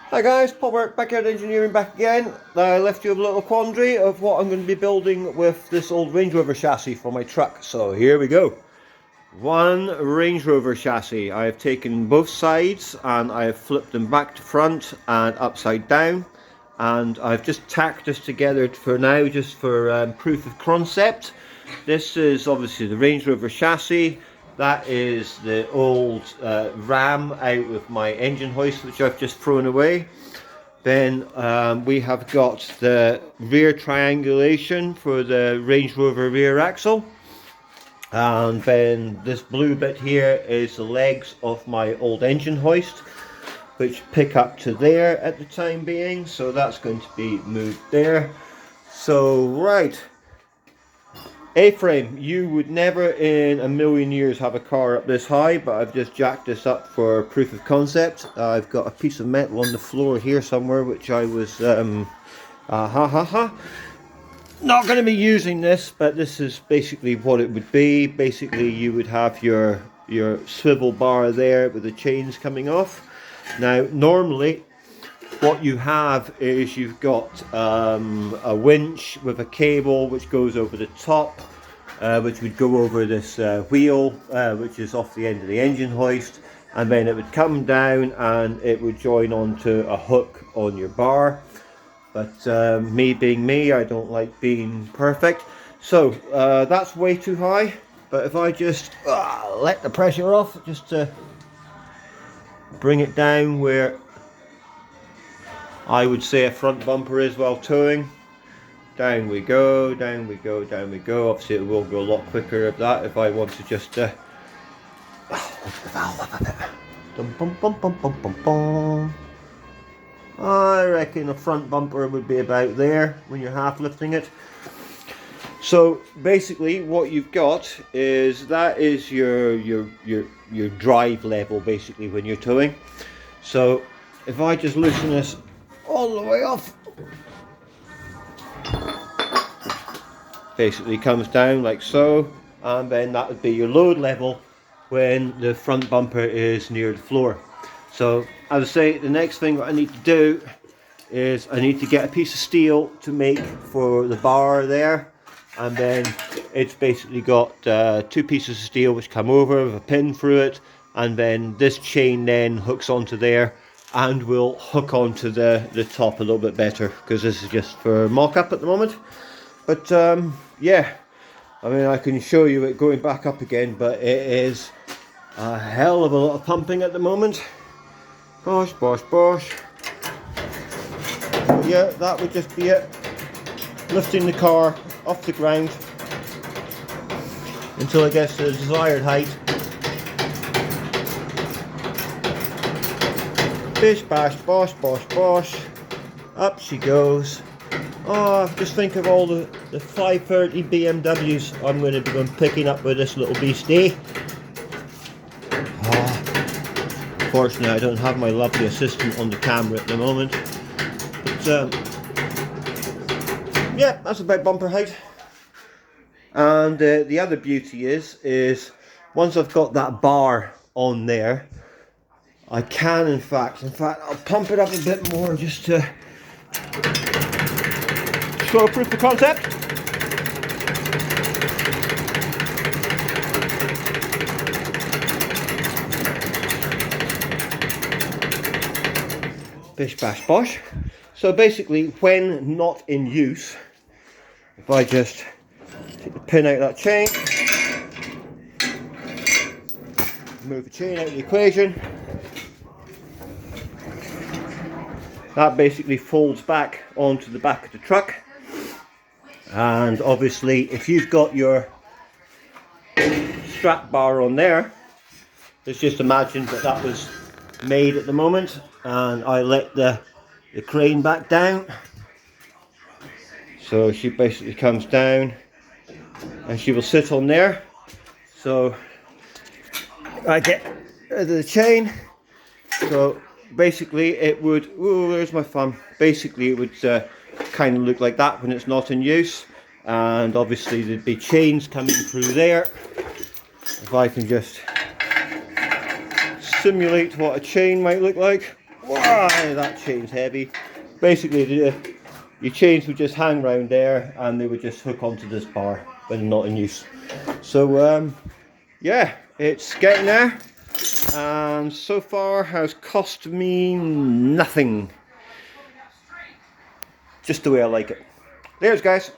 Hi guys, Paul Burke, Backyard Engineering back again. I left you a little quandary of what I'm going to be building with this old Range Rover chassis for my truck. So here we go. One Range Rover chassis. I have taken both sides and I have flipped them back to front and upside down. And I've just tacked this together for now, just for proof of concept. This is obviously the Range Rover chassis. That is the old ram out with my engine hoist, which I've just thrown away. Then we have got the rear triangulation for the Range Rover rear axle. And then this blue bit here is the legs of my old engine hoist, which pick up to there at the time being. So that's going to be moved there. So, right. A-frame, you would never in a million years have a car up this high, but I've just jacked this up for proof of concept. I've got a piece of metal on the floor here somewhere, which I was not going to be using this, but this is basically what it would be. Basically, you would have your swivel bar there with the chains coming off. Now, normally, what you have is you've got a winch with a cable which goes over the top, which would go over this wheel, which is off the end of the engine hoist, and then it would come down and it would join onto a hook on your bar. But me being me, I don't like being perfect, so that's way too high. But if I just let the pressure off, just to bring it down where I would say a front bumper is while towing. Down we go, down we go, down we go. Obviously it will go a lot quicker of that if I want to just lift the valve up a bit. Dum, bum, bum, bum, bum, bum, bum. I reckon a front bumper would be about there when you're half lifting it. So basically what you've got is that is your drive level basically when you're towing. So if I just loosen this all the way off, basically comes down like so, and then that would be your load level when the front bumper is near the floor. So as I say, the next thing I need to do is I need to get a piece of steel to make for the bar there, and then it's basically got two pieces of steel which come over with a pin through it, and then this chain then hooks onto there and will hook onto the top a little bit better, because this is just for mock-up at the moment. But yeah, I mean, I can show you it going back up again, but it is a hell of a lot of pumping at the moment. Bosh, bosh, bosh. But yeah, that would just be it. Lifting the car off the ground until it gets to the desired height. Bish, bash, bosh, bosh, bosh. Up she goes. Oh, just think of all the 530 BMWs I'm going to be picking up with this little beastie. Oh, unfortunately, I don't have my lovely assistant on the camera at the moment. But yeah, that's about bumper height. And the other beauty is once I've got that bar on there, I can in fact I'll pump it up a bit more just to show proof of concept. Bish bash bosh. So basically, when not in use, if I just take the pin out of that chain, move the chain out of the equation, that basically folds back onto the back of the truck. And obviously, if you've got your strap bar on there, let's just imagine that was made at the moment, and I let the crane back down, so she basically comes down and she will sit on there. So I get rid of the chain. So basically it would, oh, there's my thumb, basically it would kind of look like that when it's not in use. And obviously there'd be chains coming through there. If I can just simulate what a chain might look like. Wow, that chain's heavy. Basically, your chains would just hang around there and they would just hook onto this bar when not in use. So yeah, it's getting there, and so far has cost me nothing. Just the way I like it. There's guys.